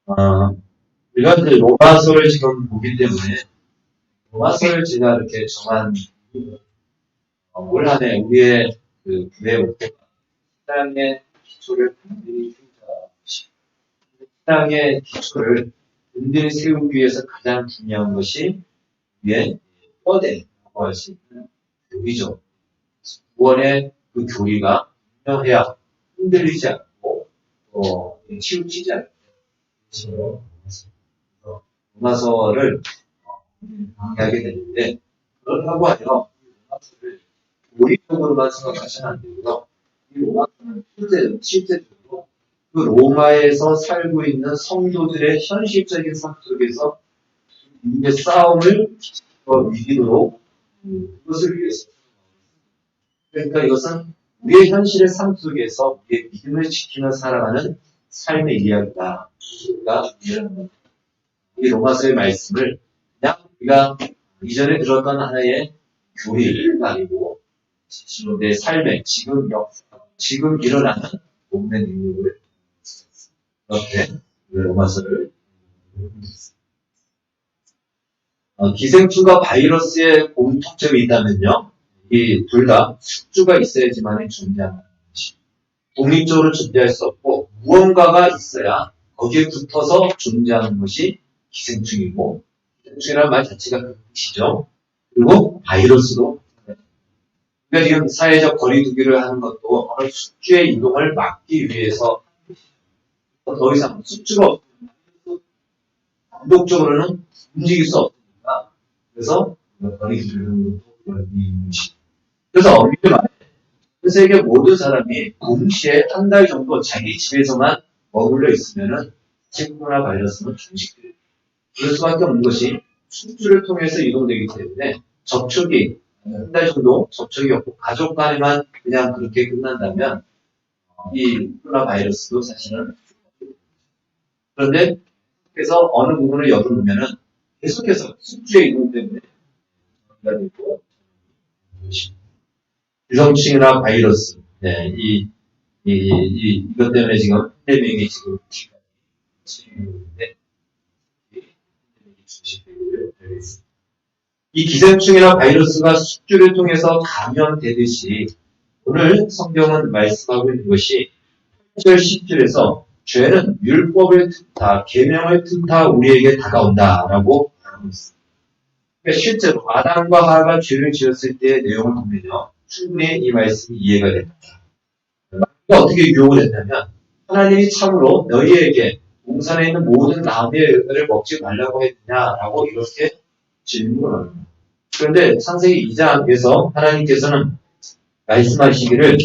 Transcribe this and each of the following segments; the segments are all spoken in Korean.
우리가 그 로마서를 지금 보기 때문에 로마서를 제가 이렇게 정한 올 한 해 우리의 그 부의 목표가 신앙의 기초를 든든히 세우자. 신앙의 기초를 든든히 세우기 위해서 가장 중요한 것이 우리의 뼈대라고 할 수 있는 교리죠. 구원의 그 교리가 분명해야 흔들리지 않고 치우치지 않고 로마서를 강의하게 되는데 그렇다고 하여 로마서를 교리적으로만 생각하시면 안 되고요. 이 로마서는 실제적으로 그 로마에서 살고 있는 성도들의 현실적인 삶 속에서 이제 싸움을 이기도록 그것을 위해서 그러니까 이것은 우리의 현실의 삶 속에서 우리의 믿음을 지키며 살아가는 삶의 이야기다. 이 로마서의 말씀을 그냥 우리가 이전에 들었던 하나의 교리가 아니고 내 삶의 지금 일어나는 몸의 능력을 이렇게 로마서를 기생충과 바이러스의 공통점이 있다면요. 이 둘 다 숙주가 있어야지만 존재하는 것이 독립적으로 존재할 수 없고 무언가가 있어야 거기에 붙어서 존재하는 것이 기생충이고 기생충이라는 말 자체가 그 뜻이죠. 그리고 바이러스도 그러니까 지금 사회적 거리두기를 하는 것도 어느 숙주의 이동을 막기 위해서 더 이상 숙주가 없으면 반복적으로는 움직일 수 없으니까 그래서 거리두기를 하는 것도 그런 이유입니다. 그래서 엄밀히 말해 전 세계 모든 사람이 동시에 한 달 정도 자기 집에서만 머물러 있으면은 코로나 바이러스는 종식돼요. 그럴 수밖에 없는 것이 숙주를 통해서 이동되기 때문에 접촉이 한 달 정도 접촉이 없고 가족 간에만 그냥 그렇게 끝난다면 이 코로나 바이러스도 사실은 그런데 그래서 어느 부분을 열어놓으면은 계속해서 숙주의 이동 때문에 되고 유성충이나 바이러스 이것 때문에 지금 팬데믹이 지금 진행되는데 이 기생충이나 바이러스가 숙주를 통해서 감염되듯이 오늘 성경은 말씀하고 있는 것이 8절 10절에서 죄는 율법을 틈타 계명을 틈타 우리에게 다가온다라고 하고 있습니다. 그러니까 실제로 아담과 하와가 죄를 지었을 때의 내용을 보면요. 충분히 이 말씀이 이해가 됩니다. 어떻게 유혹을 했냐면 하나님이 참으로 너희에게 동산에 있는 모든 나무의 열매를 먹지 말라고 했느냐라고 이렇게 질문을 합니다. 그런데 창세기 2장에서 하나님께서는 말씀하시기를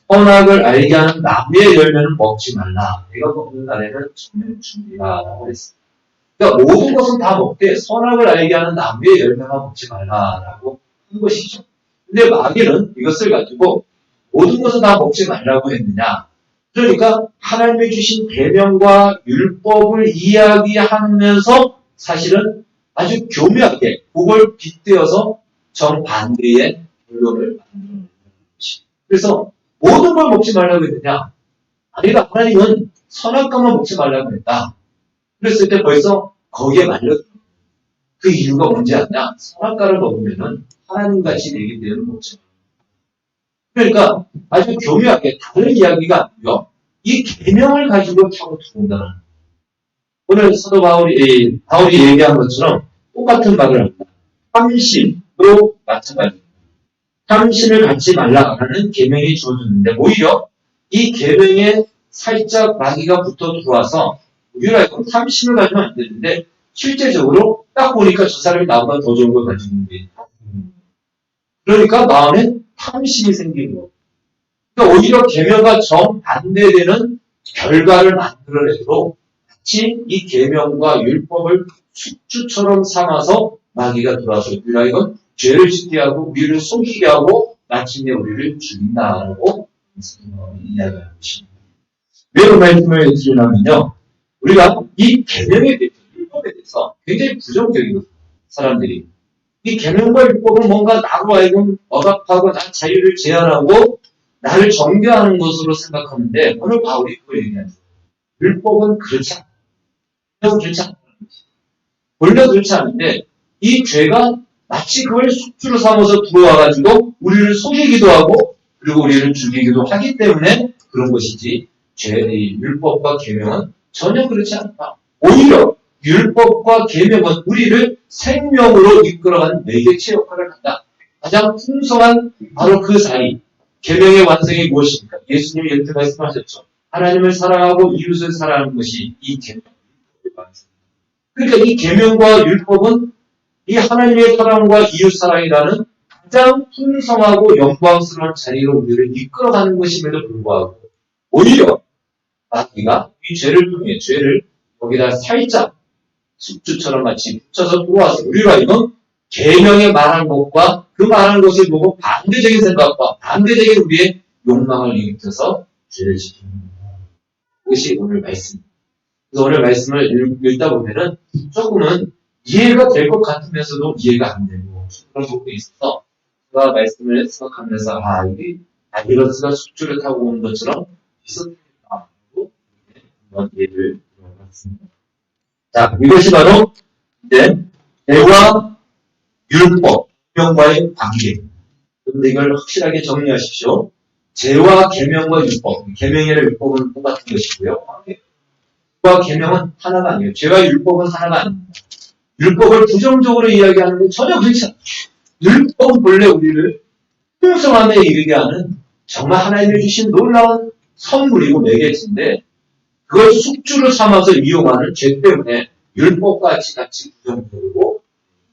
선악을 알게 하는 나무의 열매는 먹지 말라. 내가 먹는 날에는 정령 죽이라라고 했습니다. 그러니까 모든 것은 다 먹되 선악을 알게 하는 나무의 열매만 먹지 말라라고 한 것이죠. 근데 마귀는 이것을 가지고 모든 것을 다 먹지 말라고 했느냐. 그러니까 하나님이 주신 계명과 율법을 이야기하면서 사실은 아주 교묘하게 그걸 빗대어서 정반대의 결론을 만들어내는 것입니다. 그래서 모든 걸 먹지 말라고 했느냐. 아니다. 하나님은 선악과만 먹지 말라고 했다. 그랬을 때 벌써 거기에 말려 그 이유가 뭔지 아냐? 선악과를 먹으면은 하나님같이 되기 때문에 먹지. 그러니까 아주 교묘하게 다른 이야기가 아니고요. 이 계명을 가지고 타고 들어온다는 오늘 사도 바울이 얘기한 것처럼 똑같은 말을 합니다. 탐심도 마찬가지입니다. 탐심을 갖지 말라라는 계명이 주어졌는데 오히려 이 계명에 살짝 마귀가 붙어 들어와서 우리가 알고 탐심을 가지면 안 되는데 실제적으로 딱 보니까 저 사람이 나보다 더 좋은 걸 가지고 있는 게 그러니까 마음에 탐심이 생기는 거예요. 그러니까 오히려 계명과 정반대되는 결과를 만들어내도록 마치 이 계명과 율법을 숙주처럼 삼아서 마귀가 들어와서 우리가 이건 죄를 짓게 하고 우리를 속이게 하고 마침내 우리를 죽인다라고 이야기하는 것입니다. 왜 그 말씀을 드리냐면요. 우리가 이 계명에 대해서 율법에 대해서 굉장히 부정적인 사람들이 이 계명과 율법은 뭔가 나로 하여금 억압하고 나 자유를 제한하고 나를 정죄하는 것으로 생각하는데 오늘 바울이 그걸 얘기하죠. 율법은 그렇지 않다. 그래서 그렇지 않다는 것이. 원래 그렇지 않은데 이 죄가 마치 그걸 숙주로 삼아서 들어와가지고 우리를 속이기도 하고 그리고 우리를 죽이기도 하기 때문에 그런 것이지 죄의 율법과 계명은 전혀 그렇지 않다. 오히려 율법과 계명은 우리를 생명으로 이끌어가는 매개체 역할을 한다. 가장 풍성한 바로 그 자리. 계명의 완성이 무엇입니까? 예수님이 이렇게 말씀하셨죠. 하나님을 사랑하고 이웃을 사랑하는 것이 이 계명의 완성. 그러니까 이 계명과 율법은 이 하나님의 사랑과 이웃 사랑이라는 가장 풍성하고 영광스러운 자리로 우리를 이끌어가는 것임에도 불구하고 오히려 마귀가 이 죄를 통해 죄를 거기다 살짝 숙주처럼 마치 붙여서 들어와서 우리로 하여금 계명에 말한 것과 그 말한 것을 보고 반대적인 생각과 반대적인 우리의 욕망을 일으켜서 죄를 지키는 것이 오늘 말씀입니다. 그래서 오늘 말씀을 읽다 보면은 조금은 이해가 될 것 같으면서도 이해가 안 되고 그런 부분이 있어서 제가 말씀을 생각하면서 이게 아기러스가 숙주를 타고 온 것처럼 있었다 하고 한번 이해를 들어봤습니다. 자, 이것이 바로 이제 죄와 율법, 계명과의 관계. 그런데 이걸 확실하게 정리하십시오. 죄와 계명과 율법, 계명이나 율법은 똑같은 것이고요. 죄와 계명은 하나가 아니에요. 죄와 율법은 하나가 아닙니다. 율법을 부정적으로 이야기하는 건 전혀 그렇지 않아요. 율법은 본래 우리를 풍성함에 이르게 하는 정말 하나님이 주신 놀라운 선물이고 매개체인데 그걸 숙주로 삼아서 이용하는 죄 때문에 율법과 같이 부정적으로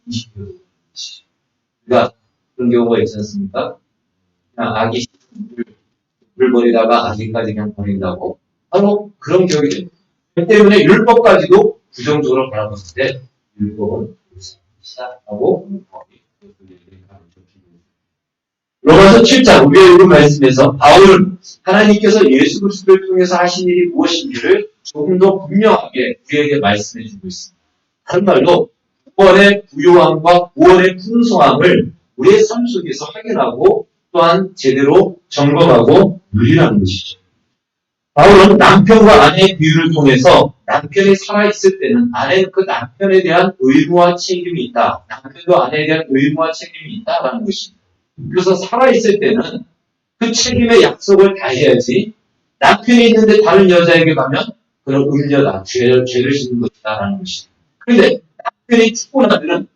인식되는 것이죠. 그러니까 그런 경우가 있지 않습니까? 그냥 아기 물 버리다가 아기까지 그냥 버린다고 바로 그런 격이 됩니다. 그 때문에 율법까지도 부정적으로 바라봤을 때 율법은 시작하고 로마서 7장 우리의 읽은 말씀에서 바울은 하나님께서 예수 그리스도를 통해서 하신 일이 무엇인지를 조금 더 분명하게 우리에게 말씀해 주고 있습니다. 다른 말로 구원의 부요함과 구원의 풍성함을 우리의 삶 속에서 확인하고 또한 제대로 점검하고 누리라는 것이죠. 바울은 남편과 아내의 비유를 통해서 남편이 살아있을 때는 아내는 그 남편에 대한 의무와 책임이 있다. 남편도 아내에 대한 의무와 책임이 있다라는 것입니다. 그래서 살아있을 때는 그 책임의 약속을 다해야지 남편이 있는데 다른 여자에게 가면 그런 음녀다. 죄를 짓는 것이다라는 것입니다. 그런데 남편이 죽고 나면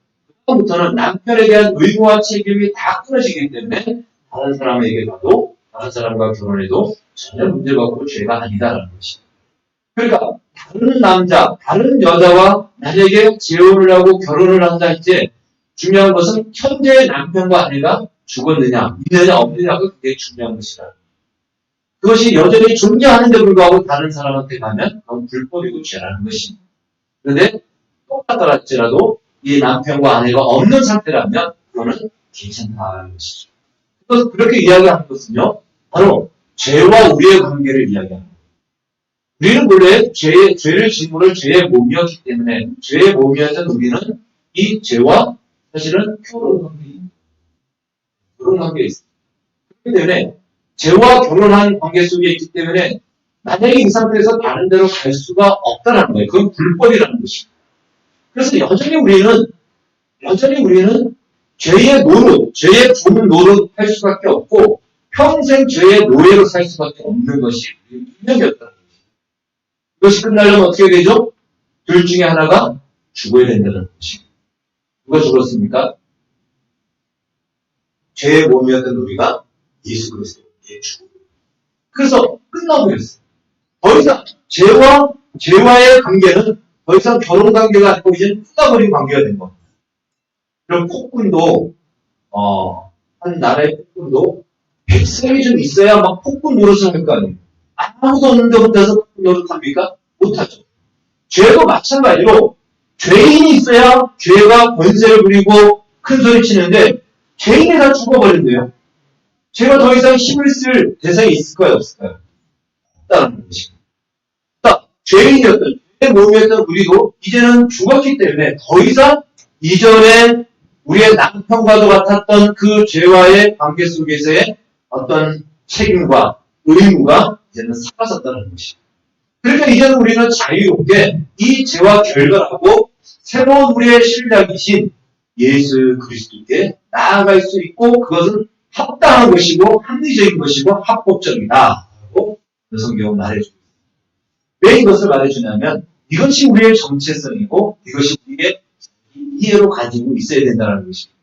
그다음부터는 남편에 대한 의무와 책임이 다 끊어지기 때문에 다른 사람에게 가도 다른 사람과 결혼해도 전혀 문제가 없고 죄가 아니다라는 것입니다. 그러니까 다른 남자, 다른 여자와 만약에 재혼을 하고 결혼을 한다 할때 중요한 것은 현재의 남편과 아내가 죽었느냐, 있느냐, 없느냐가 굉장히 중요한 것이다. 그것이 여전히 존재하는데 불구하고 다른 사람한테 가면 그건 불법이고 죄라는 것입니다. 그런데 똑같다 할지라도 이 남편과 아내가 없는 상태라면 그거는 괜찮다는 것이죠. 그래서 그렇게 이야기하는 것은요, 바로 죄와 우리의 관계를 이야기합니다. 우리는 원래 죄를 짓물을 죄의 몸이었기 때문에 죄의 몸이었던 우리는 이 죄와 사실은 결혼 관계에 있습니다. 그렇기 때문에 죄와 결혼한 관계 속에 있기 때문에 만약에 이 상태에서 다른 데로 갈 수가 없다는 거예요. 그건 불법이라는 것입니다. 그래서 여전히 우리는 죄의 노릇, 죄의 좋은 노릇 할 수밖에 없고 평생 죄의 노예로 살 수밖에 없는 것이 운명이었다는 것입니다. 이것이 끝나려면 어떻게 되죠? 둘 중에 하나가 죽어야 된다는 것입니다. 누가 죽었습니까? 죄의 몸이었던 우리가 예수 그리스도께 죽고 그래서 끝나버렸어요. 더 이상 죄와의 관계는 더 이상 결혼 관계가 아니고 이제 끝나버린 관계가 된 겁니다. 그럼 폭군도 한 나라의 폭군도 백성이 좀 있어야 막 폭군 노릇을 할 거 아니에요. 아무도 없는데 혼자서 폭군 노릇합니까? 못하죠. 죄도 마찬가지로 죄인이 있어야 죄가 권세를 부리고 큰 소리 치는데 죄인이 다 죽어버린대요. 죄가 더 이상 힘을 쓸 대상이 있을까요? 없을까요? 없다는 것입니다. 그러니까 죄인이었던 죄의 몸이었던 우리도 이제는 죽었기 때문에 더 이상 이전에 우리의 남편과도 같았던 그 죄와의 관계 속에서의 어떤 책임과 의무가 이제는 사라졌다는 것입니다. 그러니까 이제는 우리는 자유롭게 이 죄와 결별하고 새로운 우리의 신랑이신 예수 그리스도께 나아갈 수 있고 그것은 합당한 것이고 합리적인 것이고 합법적이다 라고 성경은 말해주고 있습니다. 왜 이것을 말해주냐면 이것이 우리의 정체성이고 이것이 우리의 이해로 가지고 있어야 된다는 것입니다.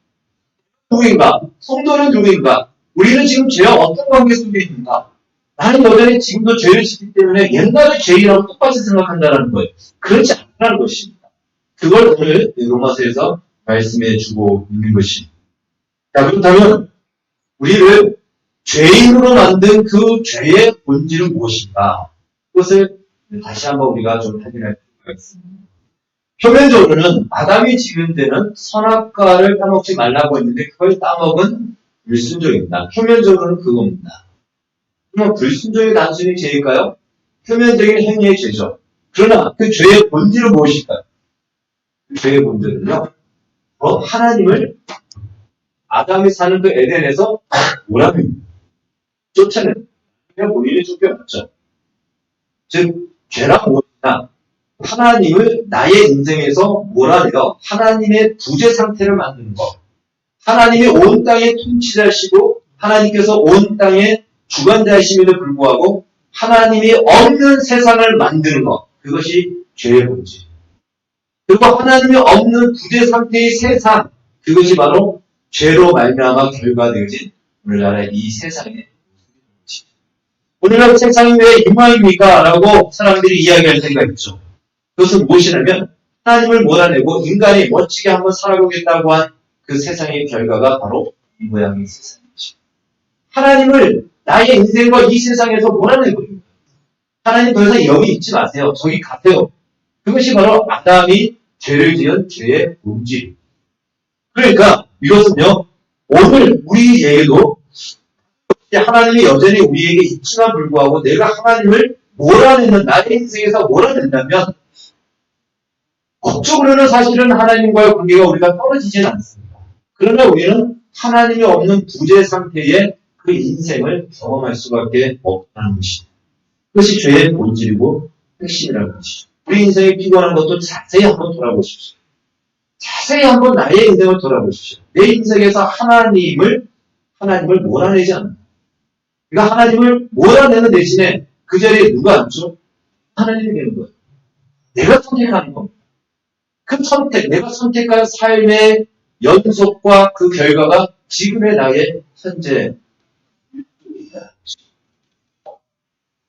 누구인가? 성도는 누구인가? 우리는 지금 죄와 어떤 관계 속에 있는가? 나는 여전히 지금도 죄를 짓기 때문에 옛날의 죄인하고 똑같이 생각한다는 거예요. 그렇지 않다는 것입니다. 그걸 오늘 로마서에서 말씀해 주고 있는 것입니다. 자, 그렇다면 우리를 죄인으로 만든 그 죄의 본질은 무엇인가? 그것을 다시 한번 우리가 좀 확인할 필요가 있습니다. 표면적으로는 아담이 지은 데는 선악과를 따먹지 말라고 했는데 그걸 따먹은 불순종입니다. 표면적으로는 그겁니다. 그럼 불순종이 단순히 죄일까요? 표면적인 행위의 죄죠. 그러나 그 죄의 본질은 무엇일까요? 그 죄의 본질은요, 하나님을 아담이 사는 그 에덴에서 오라입니다. 쫓아내는 본인이 쫓겨났죠. 즉 죄란 무엇이냐? 하나님을 나의 인생에서 몰아내어 하나님의 부재 상태를 만드는 것. 하나님이 온 땅의 통치자시고 하나님께서 온 땅의 주관자이심에도 불구하고 하나님이 없는 세상을 만드는 것. 그것이 죄의 본질. 그리고 하나님이 없는 부재 상태의 세상. 그것이 바로 죄로 말미암아 결과되어진 오늘날의 이 세상의 본질. 오늘날 세상이 왜 이망입니까? 라고 사람들이 이야기할 때가 있죠. 그것은 무엇이냐면 하나님을 몰아내고 인간이 멋지게 한번 살아보겠다고 한 그 세상의 결과가 바로 이 모양의 세상이죠. 하나님을 나의 인생과 이 세상에서 몰아내버립니다. 하나님 더 이상 여기 있지 마세요. 저기 가세요. 그것이 바로 아담이 죄를 지은 죄의 본질입니다. 그러니까 이것은요, 오늘 우리에게도 하나님이 여전히 우리에게 있지만 불구하고 내가 하나님을 몰아내는 나의 인생에서 몰아낸다면 법적으로는 사실은 하나님과의 관계가 우리가 떨어지지는 않습니다. 그러나 우리는 하나님이 없는 부재 상태의 그 인생을 경험할 수밖에 없다는 것입니다. 그것이 죄의 본질이고 핵심이라는 것이죠. 우리 인생에 피곤한 것도 자세히 한번 돌아보십시오. 자세히 한번 나의 인생을 돌아보십시오. 내 인생에서 하나님을 몰아내지 않는다. 그러니까 하나님을 몰아내는 대신에 그 자리에 누가 앉죠? 하나님이 되는 거예요. 내가 선택하는 겁니다. 그 선택, 내가 선택한 삶의 연속과 그 결과가 지금의 나의 현재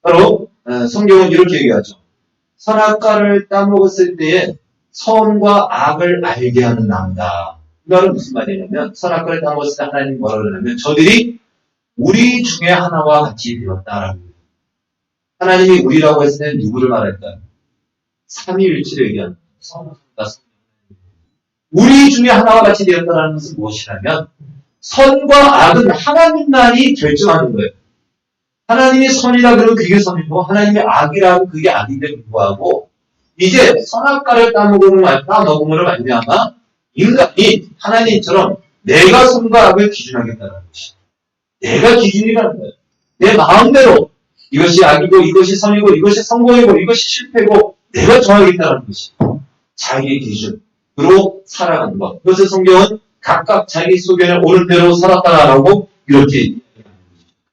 바로 성경은 이렇게 얘기하죠. 선악과를 따먹었을 때에 선과 악을 알게 하는 나무다. 이 말은 무슨 말이냐면 선악과를 따먹었을 때 하나님이 뭐라 그러냐면 저들이 우리 중에 하나와 같이 되었다라고. 하나님이 우리라고 했을 때 누구를 말할까요? 삼위일체를 얘기하는 우리 중에 하나와 같이 되었다는 것은 무엇이냐면 선과 악은 하나님만이 결정하는 거예요. 하나님이 선이라 그러면 그게 선이고 하나님이 악이라고 그게 악인데 불구하고 이제 선악과를 따먹음으로 말미암아 인간이 하나님처럼 내가 선과 악을 기준하겠다는 것이죠. 내가 기준이라는 거예요. 내 마음대로 이것이 악이고 이것이 선이고 이것이 성공이고 이것이 실패고 내가 정하겠다는 것이죠. 자기의 기준으로 살아가는 것. 그것을 성경은 각각 자기 소견에 옳은 대로 살았다라고 이렇게 얘기합니다.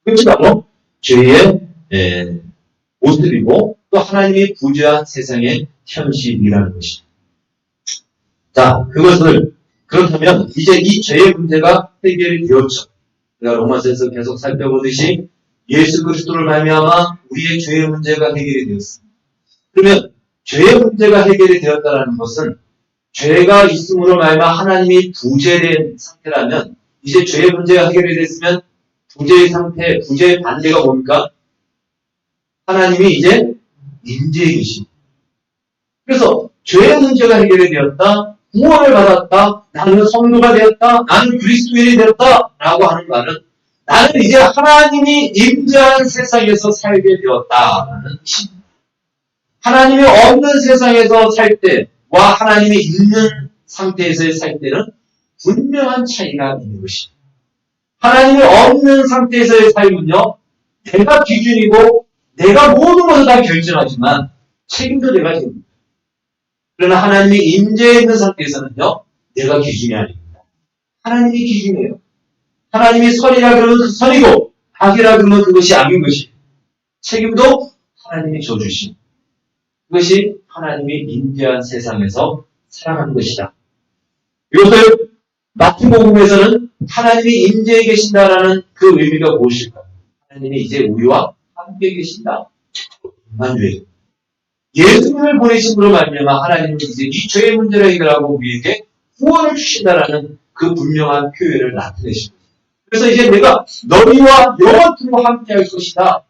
그것이 바로 죄의 모습이고 또 하나님이 부재한 세상의 현실이라는 것입니다. 자, 그렇다면 이제 이 죄의 문제가 해결이 되었죠. 우리가 로마서에서 계속 살펴보듯이 예수 그리스도를 말미암아 우리의 죄의 문제가 해결이 되었습니다. 그러면 죄의 문제가 해결이 되었다는 것은 죄가 있음으로 말미암아 하나님이 부재된 상태라면 이제 죄의 문제가 해결이 됐으면 부재의 상태, 부재의 반대가 뭡니까? 하나님이 이제 임재해 계십니다. 그래서 죄의 문제가 해결이 되었다, 구원을 받았다, 나는 성도가 되었다, 나는 그리스도인이 되었다 라고 하는 말은 나는 이제 하나님이 임재한 세상에서 살게 되었다라는 뜻입니다. 하나님이 없는 세상에서 살 때와 하나님이 있는 상태에서의 살 때는 분명한 차이가 있는 것입니다. 하나님이 없는 상태에서의 삶은요, 내가 기준이고 내가 모든 것을 다 결정하지만 책임도 내가 집니다. 그러나 하나님이 임재해 있는 상태에서는요, 내가 기준이 아닙니다. 하나님이 기준이에요. 하나님이 선이라 그러면 그 선이고, 악이라 그러면 그것이 악인 것이. 책임도 하나님이 져주신. 그것이 하나님이 임재한 세상에서 살아가는 것이다. 이것을 마태복음에서는 하나님이 임재해 계신다라는 그 의미가 무엇일까요? 하나님이 이제 우리와 함께 계신다. 만주예요. 예수님을 보내심으로 말미암아 하나님은 이제 이 죄의 문제를 해결하고 우리에게 구원을 주신다라는 그 분명한 표현을 나타내십니다. 그래서 이제 내가 너희와 영원토록 함께 할 것이다.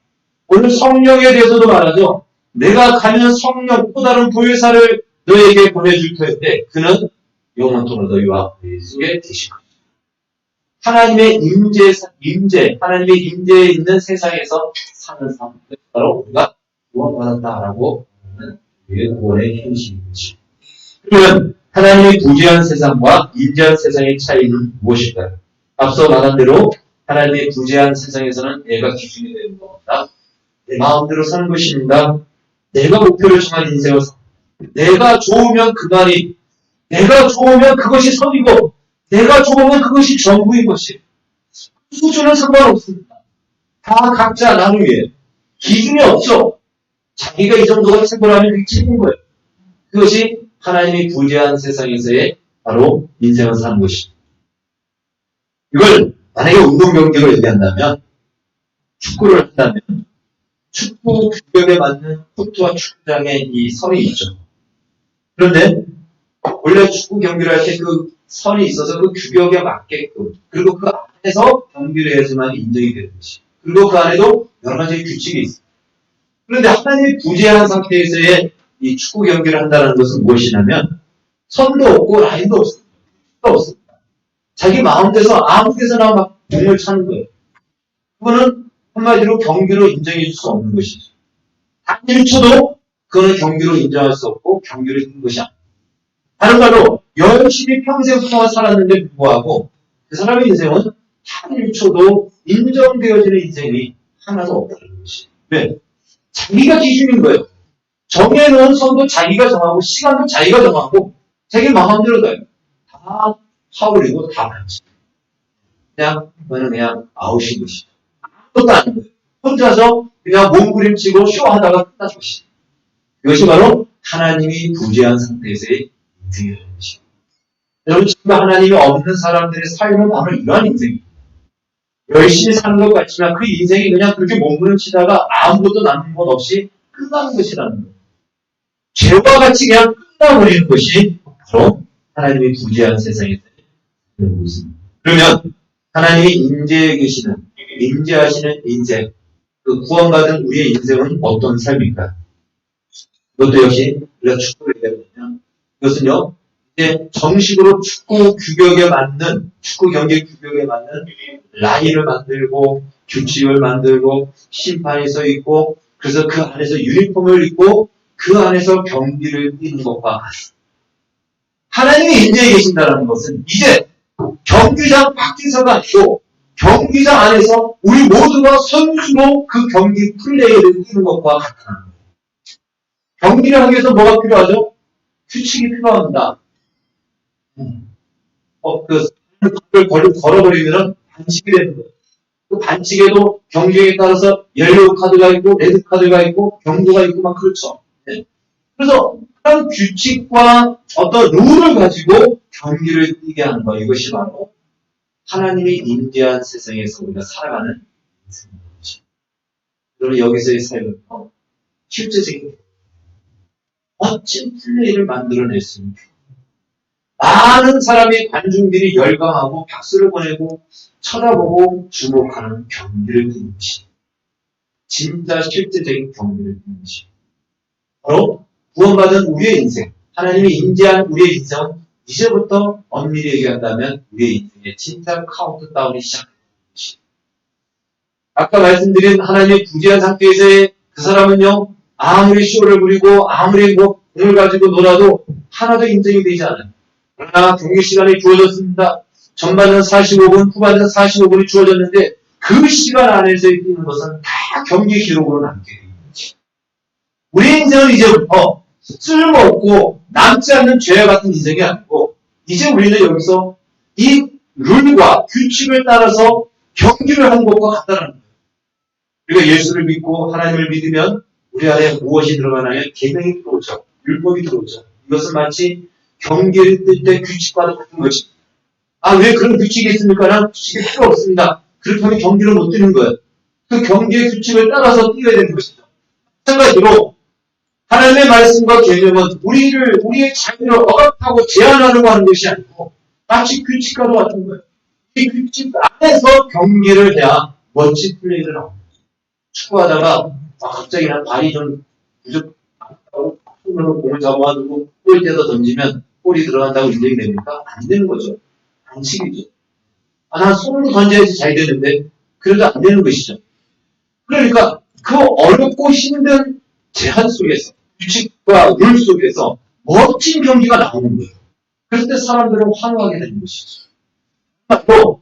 오늘 성령에 대해서도 말하죠. 내가 가면 성령 또 다른 보혜사를 너에게 보내줄 텐데 그는 영원토록 너희와 속에 계실 것이다. 하나님의 하나님의 임재에 있는 세상에서 사는 삶, 바로 우리가 구원받았다라고 하는 우리의 구원의 현실이지. 그러면 하나님의 부재한 세상과 임재한 세상의 차이는 무엇일까요? 앞서 말한 대로 하나님의 부재한 세상에서는 내가 기준이 되는 겁니다. 내 마음대로 사는 것입니다. 내가 목표를 정한 인생을 내가 좋으면 그만이, 내가 좋으면 그것이 선이고, 내가 좋으면 그것이 전부인 것이. 수준은 상관없습니다. 다 각자 나누에 기준이 없죠. 자기가 이 정도가 최고라면 그게 최고인 거예요. 그것이 하나님이 부재한 세상에서의 바로 인생을 사는 것입니다. 이걸 만약에 운동 경기로 얘기한다면, 축구를 한다면, 축구 규격에 맞는 코트와 축구장에 이 선이 있죠. 그런데 원래 축구 경기를 할 때 그 선이 있어서 그 규격에 맞게끔, 그리고 그 안에서 경기를 해야지만 인정이 되는 것이. 그리고 그 안에도 여러 가지 규칙이 있습니다. 그런데 하나님이 부재한 상태에서의 이 축구 경기를 한다는 것은 무엇이냐면 선도 없고 라인도 없습니다. 자기 마음대로 아무 데서나 막 공을 차는 거예요. 그거는 한마디로 경기로 인정해 줄 수 없는 것이죠. 단 1초도 그거는 경기로 인정할 수 없고 경기로 있는 것이 아닙니다. 다른 말로 열심히 평생 동안 살았는데 불구하고 그 사람의 인생은 단 1초도 인정되어지는 인생이 하나도 없다는 것이에요. 왜? 자기가 기준인 거예요. 정해놓은 선도 자기가 정하고 시간도 자기가 정하고 자기 마음대로 가요. 다 파울이고 다 반칙. 그거는 그냥 아웃인 것이죠. 아무것도 아닌 거예요. 혼자서 그냥 몸부림치고 쇼하다가 끝난 것이죠. 이것이 바로 하나님이 부재한 상태에서의 인생이라는 것입니다. 여러분, 지금 하나님이 없는 사람들의 삶은 바로 이러한 인생입니다. 열심히 사는 것 같지만 그 인생이 그냥 그렇게 몸부림치다가 아무것도 남는 것 없이 끝나는 것이라는 거예요. 죄와 같이 그냥 끝나버리는 것이 바로 하나님이 부재한 세상에서의 모습입니다. 그러면 하나님이 임재하시는 인생, 그 구원받은 우리의 인생은 어떤 삶일까? 그것도 역시 우리가 축구를 얘기하면 그것은요, 이제 정식으로 축구 경기 규격에 맞는 라인을 만들고 규칙을 만들고 심판이 서 있고 그래서 그 안에서 유니폼을 입고 그 안에서 경기를 뛰는 것과 같습니다. 하나님이 임재해 계신다는 것은 이제 경기장 밖에서가 아니고 경기장 안에서 우리 모두가 선수로 그 경기 플레이를 뛰는 것과 같다는 거예요. 경기를 하기 위해서 뭐가 필요하죠? 규칙이 필요합니다. 그걸 걸어버리면 반칙이 되는 거예요. 그 반칙에도 경기에 따라서 옐로우 카드가 있고 레드 카드가 있고 경고가 있고 막 그렇죠. 네. 그래서 그런 규칙과 어떤 룰을 가지고 경기를 뛰게 하는 것, 이것이 바로 하나님이 임재한 세상에서 우리가 살아가는 인생입니다. 그러면 여기서의 삶은 실제적인 멋진 플레이를 만들어낼 수 있는 많은 사람의 관중들이 열광하고 박수를 보내고 쳐다보고 주목하는 경기를 뛰는 것이 진짜 실제적인 경기를 뛰는 것이 바로 구원받은 우리의 인생, 하나님이 임재한 우리의 인생은 이제부터 엄밀히 얘기한다면 우리의 인생의 진짜 카운트다운이 시작됩니다. 아까 말씀드린 하나님의 부재한 상태에서의 그 사람은요, 아무리 쇼를 부리고 아무리 공을 가지고 놀아도 하나도 인정이 되지 않아요. 그러나 경기 시간이 주어졌습니다. 전반은 45분, 후반은 45분이 주어졌는데 그 시간 안에서 뛰는 것은 다 경기 기록으로 남게 됩니다. 우리 인생은 이제부터 쓸모없고 남지 않는 죄와 같은 인생이 아니고 이제 우리는 여기서 이 룰과 규칙을 따라서 경기를 하는 것과 같다는 거예요. 우리가 예수를 믿고 하나님을 믿으면 우리 안에 무엇이 들어가나요? 계명이 들어오죠. 율법이 들어오죠. 이것은 마치 경기를 뜰 때 규칙과도 같은 것입니다. 아, 왜 그런 규칙이 있습니까? 난 규칙이 필요 없습니다. 그렇게 하면 경기를 못 뛰는 거예요. 그 경기의 규칙을 따라서 뛰어야 되는 것이죠. 마찬가지로 하나님의 말씀과 계명은 우리의 자유를 억압하고 제한하려고 하는 것이 아니고 마치 규칙과도 같은 거예요. 이 규칙 안에서 경기를 해야 멋진 플레이를 나옵니다. 축구하다가 갑자기 난 발이 좀 부족하고 손으로 공을 잡아가지고 골대에다 던지면 골이 들어간다고 인정이 됩니까? 안 되는 거죠. 반칙이죠. 난 손으로 던져야지 잘 되는데 그래도 안 되는 것이죠. 그러니까 그 어렵고 힘든 제한 속에서 규칙과 룰 속에서 멋진 경기가 나오는 거예요. 그럴 때 사람들은 환호하게 되는 것이죠. 또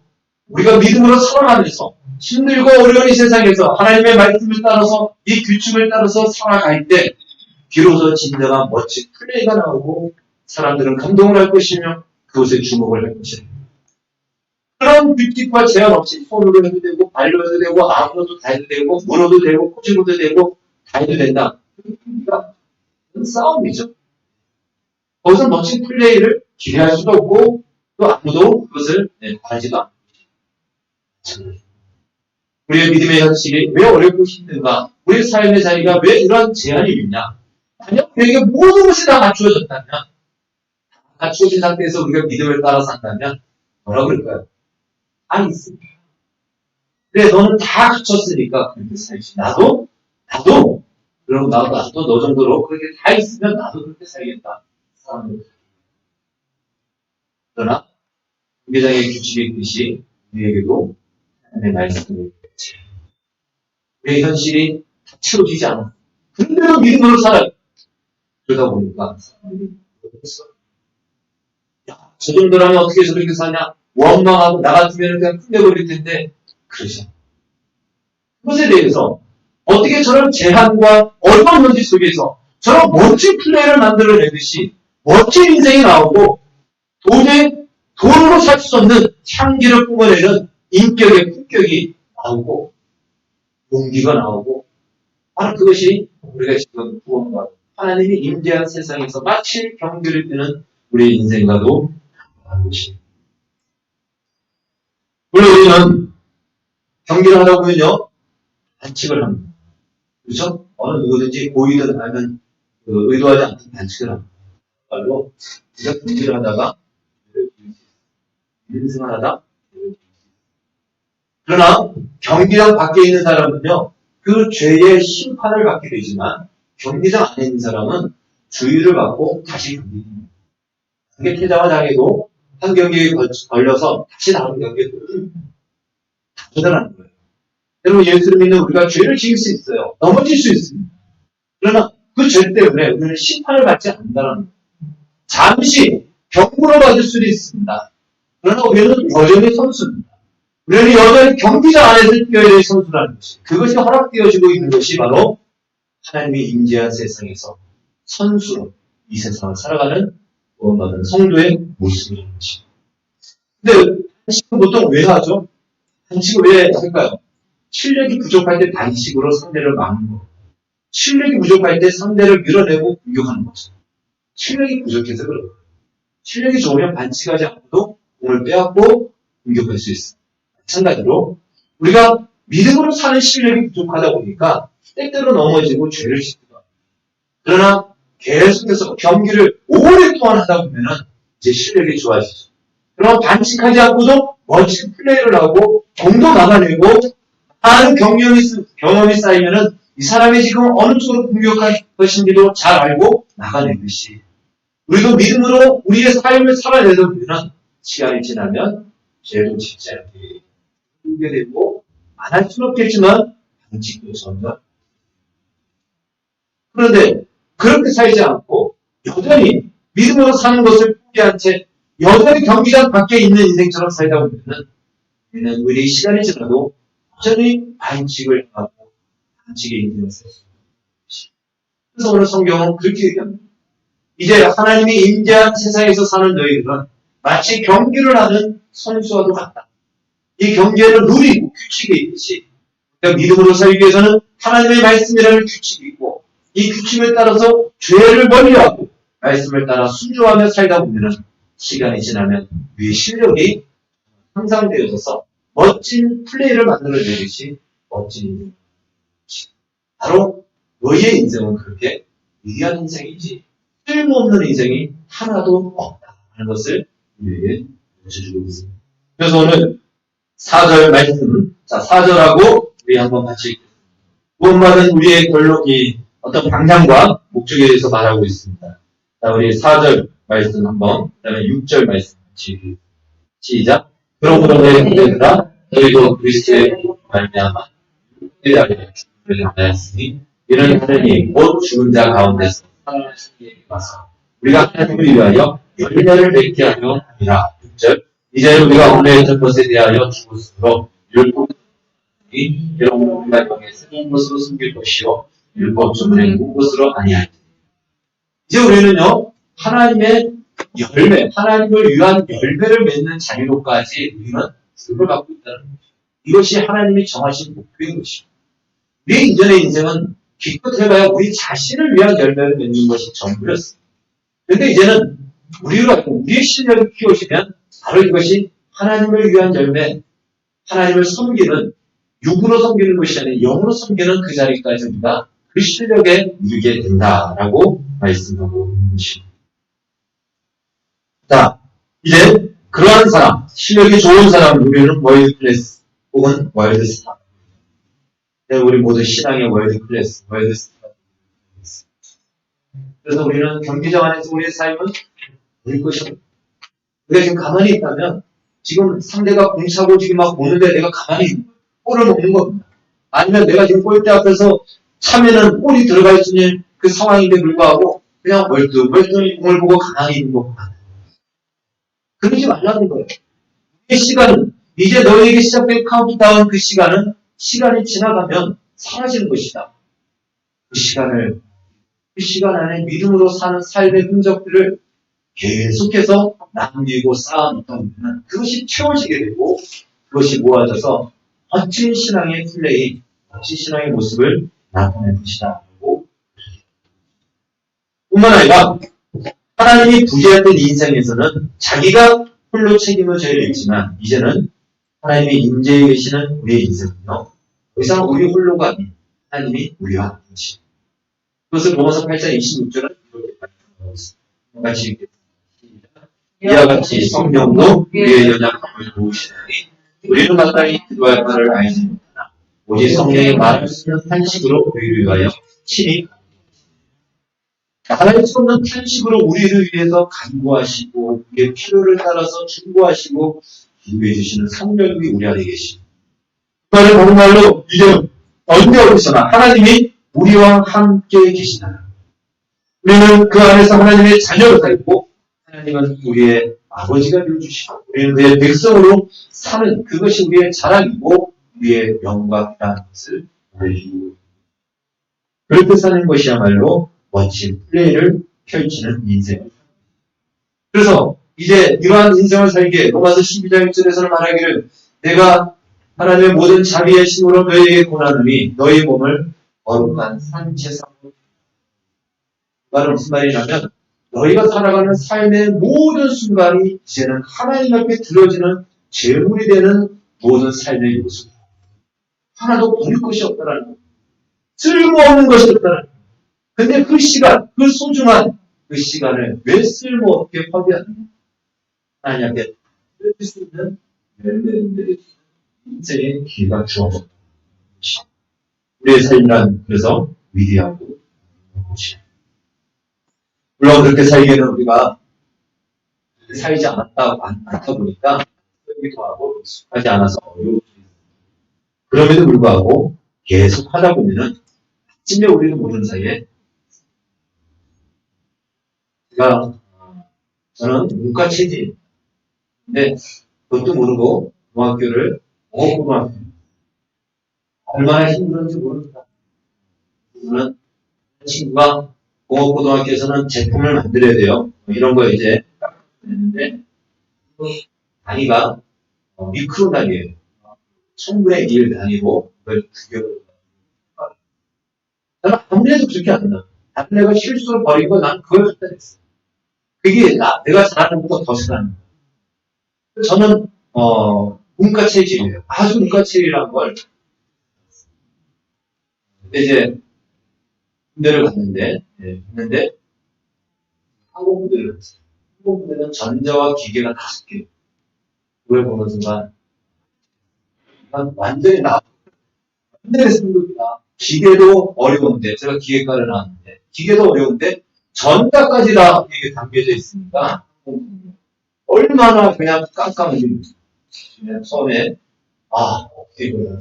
우리가 믿음으로 살아가면서 힘들고 어려운 이 세상에서 하나님의 말씀을 따라서 이 규칙을 따라서 살아갈 때 비로소 진정한 멋진 플레이가 나오고 사람들은 감동을 할 것이며 그것에 주목을 할 것입니다. 그런 규칙과 제한 없이 손으로 해도 되고 발로 해도 되고 아무로도 다 해도 되고 물어도 되고 꼬집어도 되고 다 해도 된다. 그러니까 싸움이죠. 거기서 멋진 플레이를 기대할 수도 없고 또 아무도 그것을 바라지도 않고 우리의 믿음의 현실이 왜 어렵고 힘든가? 우리의 삶의 자리가 왜 이런 제한이 있냐? 만약 우리에게 모든 것이 다 갖추어졌다면 갖추어진 상태에서 우리가 믿음을 따라 산다면 뭐라 그럴까요? 아니 있습니다. 그래 너는 다 갖췄으니까 그렇게 살지. 나도 그럼 나도 너 정도로 그렇게 다 있으면 나도 그렇게 살겠다. 사람들. 그러나 경계장의 규칙에 있듯이 우리에게도 하나님의 말씀을 우리의 현실이 다 채워지지 않아. 그런데도 믿음으로 살아요. 그러다 보니까 사람들이 야, 저 정도라면 어떻게 저렇게 사냐? 원망하고 나 같으면 그냥 끝내버릴 텐데 그러죠. 그것에 대해서 어떻게 저런 제한과 어려운 현실 속에서 저런 멋진 플레이를 만들어내듯이 멋진 인생이 나오고 도저히 돈으로 살 수 없는 향기를 뿜어내는 인격의 품격이 나오고 용기가 나오고 바로 그것이 우리가 지금 구원과 하나님이 임재한 세상에서 마치 경계를 뛰는 우리의 인생과도 다른 것입니다. 물론 우리는 경기를 하다 보면요 반칙을 합니다. 그렇죠? 어느 누구든지 보이든 아니면 의도하지 않던 반칙을 합니다. 말로 우리가 경기를 하다가 인생을 하다 그러나 경기장 밖에 있는 사람은요 그 죄의 심판을 받게 되지만 경기장 안에 있는 사람은 주의를 받고 다시 경기합니다. 그게 퇴장을 당해도 한 경기에 걸려서 다시 다른 경기에 다르다는 거예요. 여러분 예수를 믿는 우리가 죄를 지을 수 있어요. 넘어질 수 있습니다. 그러나 그 죄 때문에 우리는 심판을 받지 않는다는 거예요. 잠시 경고를 받을 수도 있습니다. 그러나 우리는 여전히 선수입니다. 우리는 여전히 경기장 안에서 뛰어야 될 선수라는 것이 그것이 허락되어지고 있는 것이 바로 하나님이 임재한 세상에서 선수로 이 세상을 살아가는 구원받은 성도의 모습이라는 것입니다. 근데 반칙은 보통 왜 하죠? 반칙을 왜 할까요? 실력이 부족할 때 반칙으로 상대를 막는 거예요. 실력이 부족할 때 상대를 밀어내고 공격하는 거죠. 실력이 부족해서 그래요. 실력이 좋으면 반칙하지 않고도 공을 빼앗고 공격할 수 있습니다. 마찬가지로 우리가 믿음으로 사는 실력이 부족하다 보니까 때때로 넘어지고 죄를 짓기도 합니다. 그러나 계속해서 경기를 오랫동안 하다 보면은 이제 실력이 좋아지죠. 그러나 반칙하지 않고도 멋진 플레이를 하고 공도 나가내고 많은 경험이 쌓이면은 이 사람이 지금 어느 쪽으로 공격할 것인지도 잘 알고 나가내듯이 우리도 믿음으로 우리의 삶을 살아내다 보면 시간이 지나면 죄도 짓지 않게 하게 되고 안 할 수는 없겠지만 반칙도 점점 그런데 그렇게 살지 않고 여전히 믿음으로 사는 것을 포기한 채 여전히 경기장 밖에 있는 인생처럼 살다 보면 우리는 우리 시간이 지나도 여전히 반칙을 하고 반칙의 인생을 살 수 있습니다. 그래서 오늘 성경은 그렇게 얘기합니다. 이제 하나님이 임재한 세상에서 사는 너희들은 마치 경기를 하는 선수와도 같다. 이 경기에는 룰이 있고 규칙이 있듯이 그러니까 믿음으로 살기 위해서는 하나님의 말씀이라는 규칙이 있고 이 규칙에 따라서 죄를 멀리하고 말씀을 따라 순종하며 살다 보면 시간이 지나면 우리의 실력이 향상되어져서 멋진 플레이를 만들어내듯이 멋진 인생. 바로 너희의 인생은 그렇게 위대한 인생이지 쓸모없는 인생이 하나도 없다는 것을 우리에게 보여주고 있습니다. 그래서 오늘 4절 말씀, 자 4절하고 우리 한번 같이 구원받은 우리의 결론이 어떤 방향과 목적에 대해서 말하고 있습니다. 자 우리 4절 말씀 한번, 그 다음에 6절 말씀 같이 시작. 그러므로 내 형제들아 너희도 그리스도의 말미암아 그리하여 죽음을 당하였으니 이는 하느님 곧 죽은 자 가운데서 살아나신 이에게 와서 우리가 하나님을 위하여 열매를 맺게 하려 함이라. 6절 이제 우리가 오늘의 전 것에 대하여 죽었으므로 율법이 이런 우리가 영에 쓰는 것으로 숨길 것이요 율법 주문에 묵은 것으로 아니하니. 이제 우리는요 하나님의 열매, 하나님을 위한 열매를 맺는 자리로까지 우리는 그걸 갖고 있다는 것이죠. 이것이 하나님이 정하신 목표인 것입니다. 우리 이전의 인생은 기껏 해봐야 우리 자신을 위한 열매를 맺는 것이 전부였습니다. 그런데 이제는 우리의 실력을 키우시면 바로 이것이 하나님을 위한 열매, 하나님을 섬기는, 육으로 섬기는 것이 아니라 영으로 섬기는 그 자리까지 우리가 그 실력에 이르게 된다라고 말씀하고 있는 것입니다. 자, 이제 그러한 사람, 실력이 좋은 사람, 우리는 월드 클래스 혹은 월드 스타. 우리 모두 신앙의 월드 클래스, 월드 스타. 그래서 우리는 경기장 안에서 우리의 삶은 될 것입니다. 우리가 지금 가만히 있다면 지금 상대가 공 차고 지금 막 보는데 내가 가만히 골을 먹는 겁니다. 아니면 내가 지금 골대 앞에서 차면은 골이 들어갈 수 있는 그 상황인데 불구하고 그냥 멀뚱히 공을 보고 가만히 있는 것보다 그러지 말라는 거예요. 이 시간은 이제 너에게 시작된 카운트다운 그 시간은 시간이 지나가면 사라지는 것이다. 그 시간 안에 믿음으로 사는 삶의 흔적들을 계속해서 남기고 쌓아놓던 우리는 그것이 채워지게 되고 그것이 모아져서 멋진 신앙의 플레이, 멋진 신앙의 모습을 나타낼 것이다. 뿐만 아니라 하나님이 부재했던 인생에서는 자기가 홀로 책임을 져야 되지만 이제는 하나님이 임재해 계시는 우리의 인생은요. 더 이상 우리 홀로가 아닌 하나님이 우리와 함께 계십니다. 그것을 로마서 8장 26절은 이렇게 말씀하고 있습니다. 같이 읽겠습니다. 이와 같이 성령도 우리의 연약함을 도우시나니 우리는 마땅히 기도할 바를 알지 못하나 오직 성령의 말을 쓰는 탄식으로 우리를 위하여 친히 하나님 손은 탄식으로 우리를 위해서 간구하시고 우리의 필요를 따라서 충고하시고 기도해 주시는 성령이 우리 안에 계십니다. 그 말은 정말로 이제 언제 어디서나 하나님이 우리와 함께 계시다. 우리는 그 안에서 하나님의 자녀로 살고 하나님은 우리의 아버지가 되어주시고 우리는 그의 백성으로 사는 그것이 우리의 자랑이고 우리의 영광이라는 것을 보여주고 그렇게 사는 것이야말로 멋진 플레이를 펼치는 인생을. 그래서 이제 이러한 인생을 살기에 로마서 12장 1절에서는 말하기를 내가 하나님의 모든 자비의 신으로 너희에게 권하노니 너희 몸을 거룩한 산채상으로. 말은 무슨 말이냐면 너희가 살아가는 삶의 모든 순간이 이제는 하나님 앞에 드려지는 제물이 되는 모든 삶의 요소. 하나도 버릴 것이 없다라는 것. 쓸모없는 것이 없다라는 것. 근데 그 시간, 그 소중한 그 시간을 왜 쓸모없게 허비하느냐. 하나님 앞에 드릴 수 있는 열매들이 인생의 기회가 주어졌다. 우리의 삶이란 그래서 위대하고 것이다. 물론 그렇게 살기에는 우리가 살지 않다 보니까 쓰기도 하고 익숙하지 않아서 어려울 수 있습니다. 그럼에도 불구하고 계속 하다 보면은 아침에 우리는 모르는 사이에 저는 문과 체질입니다. 근데 그것도 모르고 중학교를 고등학교 얼마나 힘들었는지 모릅니다. 저는 친구가 공업고등학교에서는 제품을 만들어야 돼요. 이런 거 이제 했는데 단위가 미크로 단위예요. 1000분의 1 단위로 그걸 구별을 저는 아무래도 그렇게 안 나. 다른 애가 실수를 벌이고 난 그걸 갖다 냈어. 그게 내가 잘하는 것보다 더 잘하는 거야. 저는 문과 체질이에요. 아주 문과 체질이란 걸. 근데 이제 군대를 갔는데 항공부대를 갔어요. 항공부대는 전자와 기계가 5개. 그걸 보는 순간 난 완전히 완전히 생각이다. 기계도 어려운데 제가 기계과를 나왔는데 기계도 어려운데 전자까지 다 이게 담겨져 있으니까 얼마나 그냥 깜깜한지 처음에 어떻게 그래.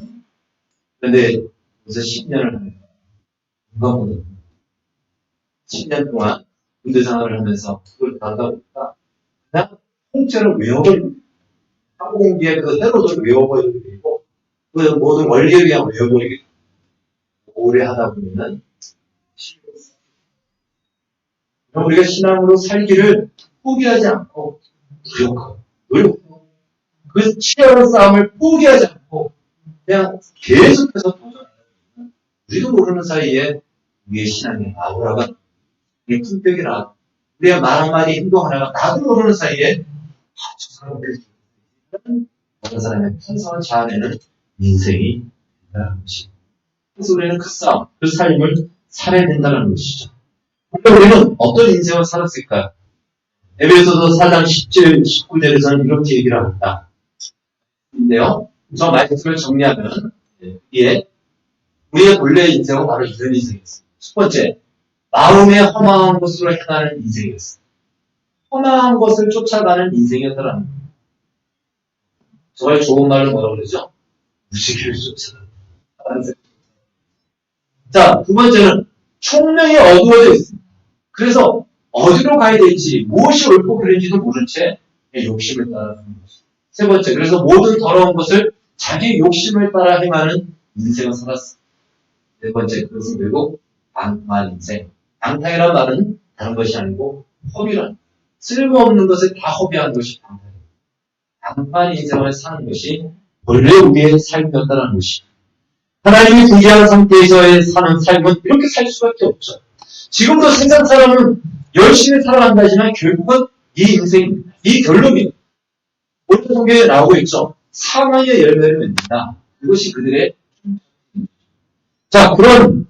그런데 그래서 10년을 합니다. 건강보다 10년 동안 군대 생활을 하면서 그걸 하다 보니까 그냥 통째로 외워버리고 항공기에 그 회로를 외워버리게 되고 그 모든 원리에 그냥 외워버리게 되고 오래 하다 보면은 우리가 신앙으로 살기를 포기하지 않고 노력하고 그 치열한 싸움을 포기하지 않고 그냥 계속해서 도전하는 우리도 모르는 사이에 우리의 신앙의 아우라가 우리의 품격이나 우리의 말 한마디 행동 하나가 나도 모르는 사이에 저 사람을 어떤 사람의 편성을 자아내는 인생이 된다는 것입니다. 그래서 우리는 그 싸움, 그 삶을 살아야 된다는 것이죠. 그런데 우리는 어떤 인생을 살았을까요? 에베소서 4장 17, 19절에서는 이렇게 얘기를 합니다. 근데요, 저 말씀을 정리하면 우리의 본래의 인생은 바로 이런 인생이었어요. 첫 번째, 마음의 허망한 것으로 행하는 인생이었어요. 허망한 것을 쫓아가는 인생이었더라는 거예요. 정말 좋은 말로 뭐라고 그러죠? 무지개를 쫓아가는. 자, 두 번째는 총명이 어두워져 있습니다. 그래서 어디로 가야 될지, 무엇이 옳고 그른지도 모른 채 욕심을 따라가는 것입니다. 세 번째, 그래서 모든 더러운 것을 자기 욕심을 따라 행하는 인생을 살았습니다. 네 번째, 그것은 결국 방탕한 인생. 방탕이라는 말은 다른 것이 아니고 허비란 쓸모없는 것을 다 허비하는 것이 방탕입니다. 방탕한 인생을 사는 것이 본래 우리의 삶이었다는 것입니다. 하나님이 부재한 상태에서 사는 삶은 이렇게 살 수밖에 없죠. 지금도 세상 사람은 열심히 살아간다 하지만 결국은 이 인생입니다. 이 결론입니다. 오늘 성경에 나오고 있죠. 사망의 열매를 맺는다. 그것이 그들의 자, 그런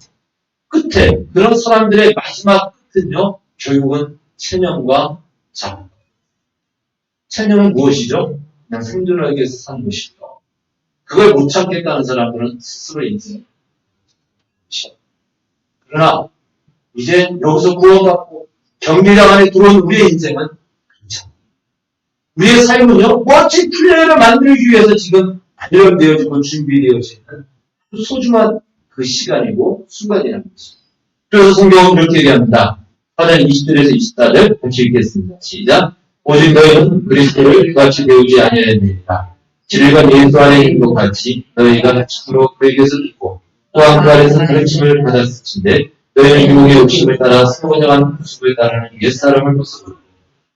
끝에 그런 사람들의 마지막 끝은요. 결국은 체념과 자부. 체념은 무엇이죠? 그냥 생존하기 위해서 사는 것이죠. 그걸 못 참겠다는 사람들은 스스로 인생. 그러나 이제 여기서 구원받고 경계장 안에 들어온 우리의 인생은 그렇죠. 우리의 삶은요. 멋진 플레이를 만들기 위해서 지금 단련되어지고 준비되어지는 소중한 그 시간이고 순간이라는 거죠. 그래서 성경은 이렇게 얘기합니다. 4장 20절에서 24절 같이 읽겠습니다. 시작. 오직 너희는 그리스도를 같이 배우지 아니하였느니라. 진리가 예수 안에 있는 것 같이 너희가 참으로 그에게서 듣고 또한 그 안에서 가르침을 받았을진데 너희는 유혹의 욕심을 따라 서원정한 모습을 따르는 옛사람을 모습으로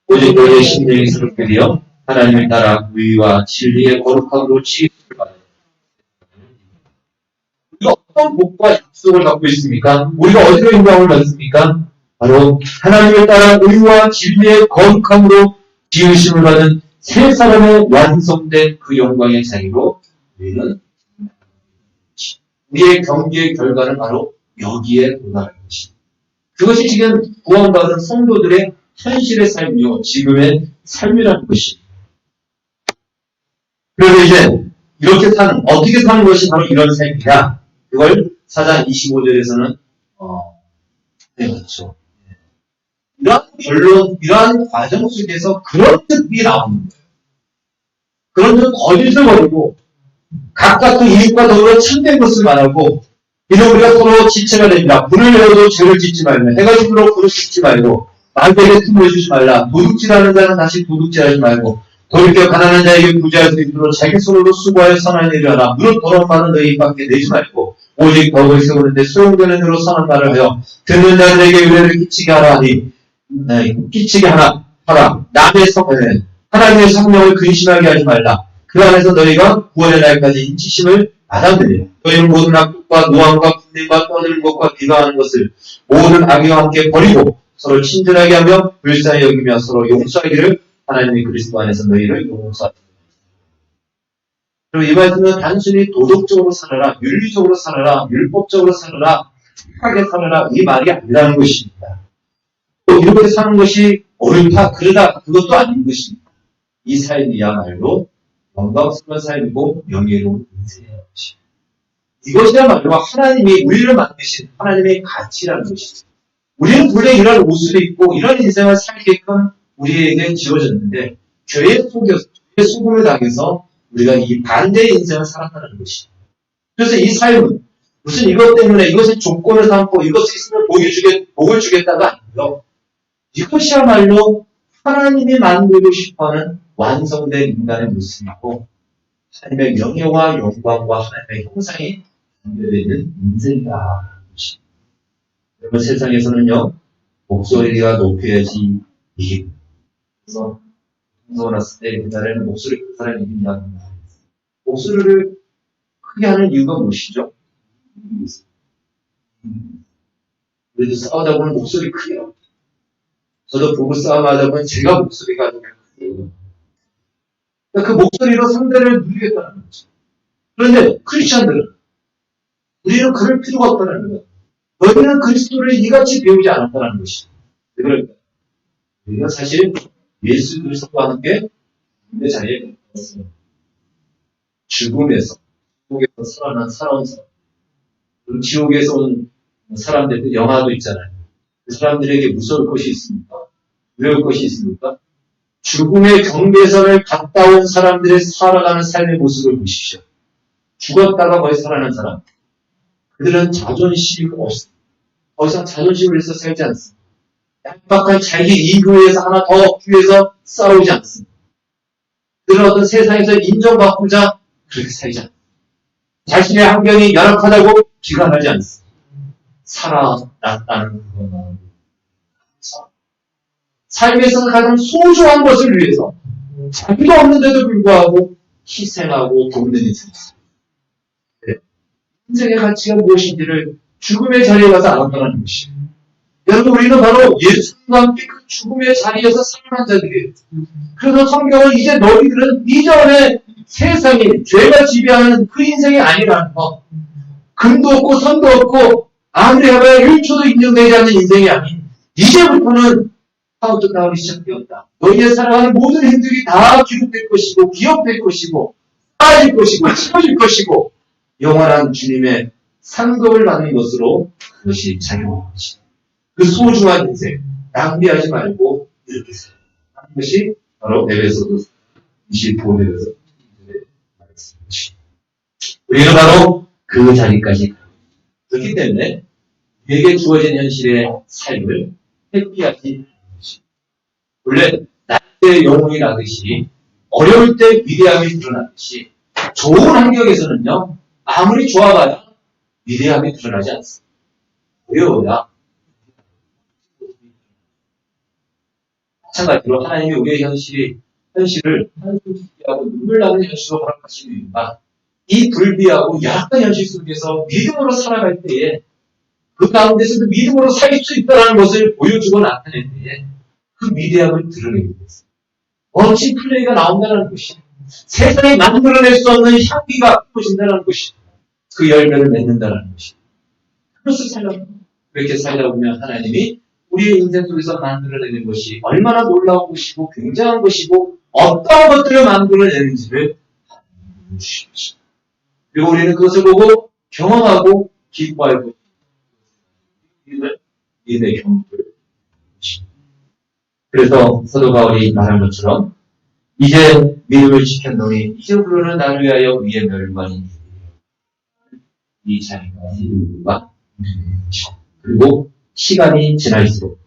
오직 너희의 심령이 새롭게 되어 하나님을 따라 의와 진리의 거룩함으로 취급을 받아야 우리가 어떤 복과 약속을 갖고 있습니까? 우리가 어디로 인정을 받습니까? 바로 하나님을 따라 의와 진리의 거룩함으로 지으심을 받은 세 사람의 완성된 그 영광의 자리로 우리는 우리의 경기의 결과는 바로 여기에 도달하는 것입니다. 그것이 지금 구원받은 성도들의 현실의 삶이요 지금의 삶이라는 것입니다. 그래서 이제 이렇게 어떻게 사는 것이 바로 이런 삶이냐 그걸 4장 25절에서는 그렇죠. 이러한 과정 속에서 그런 뜻이 나오는 거예요. 그런 뜻 거짓을 버리고 각각 그 이익과 더불어 참된 것을 말하고 이는 우리가 서로 지체가 됩니다. 불을 내어도 죄를 짓지 말며 해가 지도록 불을 짓지 말고 말들에 틈을 주지 말라. 도둑질하는 자는 다시 도둑질하지 말고 돌이켜 가난한 자에게 부자할 수 있도록 자기 손으로 수고하여 선한 일을 하라. 무릇 돈 많은 너희 밖에 내지 말고 오직 덕을 세우는데 소용되는 대로 선한 말을 하여 듣는 자들에게 의뢰를 끼치게 하라 하니 끼치게 하라. 남의 하나님의 성령을 근심하게 하지 말라. 그 안에서 너희가 구원의 날까지 인치심을 받아들이라. 너희는 모든 악독과 노함과 분냄과 떠드는 것과 비방하는 것을 모든 악의와 함께 버리고 서로 친절하게 하며 불쌍히 여기며 서로 용서하기를 하나님의 그리스도 안에서 너희를 용서하라. 그리고 이 말씀은 단순히 도덕적으로 살아라, 윤리적으로 살아라, 율법적으로 살아라, 착하게 살아라 이 말이 아니라는 것입니다. 또 이렇게 사는 것이 옳다, 그러다 그것도 아닌 것입니다. 이 삶이야말로 영광스러운 삶이고 명예로운 인생이라는 것입니다. 이것이야말로 하나님이 우리를 만드신 하나님의 가치라는 것이죠. 우리는 본래 이런 옷을 입고 이런 인생을 살게끔 우리에게 지어졌는데 죄에 속여서 죄의 소금을 당해서 우리가 이 반대의 인생을 살았다는 것입니다. 그래서 이 삶은 무슨 이것 때문에 이것의 조건을 삼고 이것이 있으면 복을 주겠다가 아니고요. 이것이야말로 하나님이 만들고 싶어하는 완성된 인간의 모습이고 하나님의 명예와 영광과 하나님의 형상이 담겨져 있는 인생이다. 여러분 세상에서는요 목소리가 높여야지 이기고 그래서 방송 났을 때 우리나라에는 목소리 큰 사람이 이긴다고 합니다. 목소리를 크게 하는 이유가 무엇이죠? 우리도 싸우다 보면 목소리 크게 합니다. 저도 부부 싸움 하다 보면 제가 목소리가 아주 크게 그 목소리로 상대를 누리겠다는 거죠. 그런데 크리스천들은 우리는 그럴 필요가 없다는 거예요. 너희는 그리스도를 이같이 배우지 않았다는 것이죠. 왜 그럴까요? 우리가 사실 예수 그리스도와 함께 내 자리에 있었습니다. 죽음에서 살아온 사람. 그리고 지옥에서 온 사람들, 영화도 있잖아요. 그 사람들에게 무서울 것이 있습니까? 두려울 것이 있습니까? 죽음의 경계선을 갔다 온 사람들의 살아가는 삶의 모습을 보십시오. 죽었다가 거의 살아난 사람. 그들은 자존심이 없습니다. 더 이상 자존심을 위해서 살지 않습니다. 약박한 자기 이익을 위해서 하나 더 얻기 위해서 싸우지 않습니다. 그들은 어떤 세상에서 인정받고자 그렇게 살지 않습니다. 자신의 환경이 열악하다고 비관하지 않습니다. 살아났다는 것만 삶에서 가장 소중한 것을 위해서 자기도 없는데도 불구하고 희생하고 돕는 인생입니다. 네. 인생의 가치가 무엇인지를 죽음의 자리에 가서 알아보라는 것입니다. 여러분 우리는 바로 예수님과 함께 그 죽음의 자리에서 살아난 자들이에요. 그래서 성경은 이제 너희들은 이전에 세상이 죄가 지배하는 그 인생이 아니라는 것. 금도 없고 선도 없고 아무리 해봐야 1초도 인정되지 않는 인생이 아닌 이제부터는 카운트다운이 시작되었다. 너희의 살아가는 모든 행동이 다 기록될 것이고 기억될 것이고 쌓아질 것이고 채워질 것이고 영원한 주님의 상급을 받는 것으로 그것이 자유로운 것이다. 그 소중한 인생 낭비하지 말고 이렇게 사는 것이 바로 에베소서 25절에서 말씀입니다. 우리는 바로 그 자리까지 그렇기 때문에 우리에게 주어진 현실의 삶을 회피하지 원래 날 때 영혼이 나듯이 어려울 때 위대함이 드러나듯이 좋은 환경에서는요 아무리 좋아봐야 위대함이 드러나지 않습니다. 어려워야 마찬가지로 하나님이 우리의 현실을 한숨기하고 눈물 나는 현실로 허락하시는 이유가 이 불비하고 약한 현실 속에서 믿음으로 살아갈 때에 그 가운데서도 믿음으로 살 수 있다는 것을 보여주고 나타낼 때에 그 위대함을 드러내게 됐습니다. 멋진 플레이가 나온다는 것이 세상에 만들어낼 수 없는 향기가 퍼진다는 것이 그 열매를 맺는다는 것이 그렇게 살다 보면 하나님이 우리의 인생 속에서 만들어내는 것이 얼마나 놀라운 것이고 굉장한 것이고 어떤 것들을 만들어내는지를 주십시오. 그리고 우리는 그것을 보고 경험하고 기뻐하고 믿음의 경험을 주십니다. 그래서 사도 바울이 말한 것처럼 이제 믿음을 지켰노니 이제부로는 나를 위하여 위의 멸관이 이 자리가 그리고 시간이 지날수록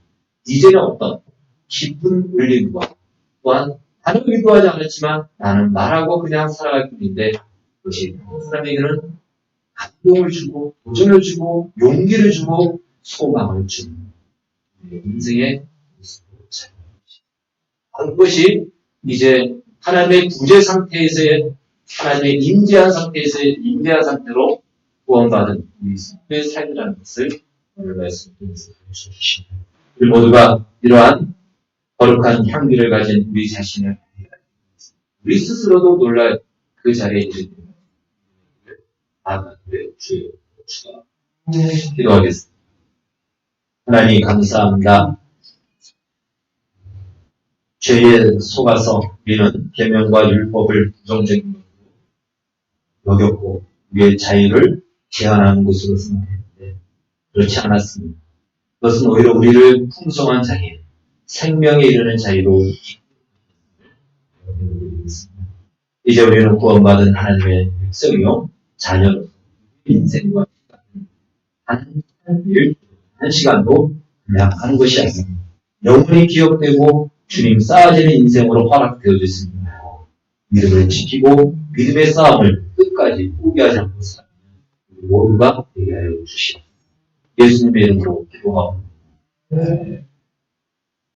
이제는 어떤 기쁜 울림과 또한 나는 의도하지 않았지만 나는 말하고 그냥 살아갈 뿐인데 그것이 사람에게는 감동을 주고 도전을 주고 용기를 주고 소망을 주는 인생의 그것이 이제 하나님의 구제 상태에서의 하나님의 임재한 상태로 구원받은 우리의 삶이라는 것을 오늘 말씀드리면서 주십니다. 우리 모두가 이러한 거룩한 향기를 가진 우리 자신을 우리 스스로도 놀랄 그 자리에 이르게 됩니다. 주의 주가 기도하겠습니다. 하나님 감사합니다. 죄에 속아서 우리는 계명과 율법을 부정적인 것으로 여겼고 우리의 자유를 제한하는 것으로 생각했는데 그렇지 않았습니다. 그것은 오히려 우리를 풍성한 자리, 생명에 이르는 자리로 이제 우리는 구원받은 하나님의 백성이요 자녀로 인생과 한 시간도 그냥 하는 것이 아닙니다. 영원히 기억되고 주님 쌓아지는 인생으로 허락되어졌습니다. 믿음을 지키고 믿음의 싸움을 끝까지 포기하지 않고 사는 모두가 되게 하여 주시옵소서. 예수님의 이름으로 기도하옵니다.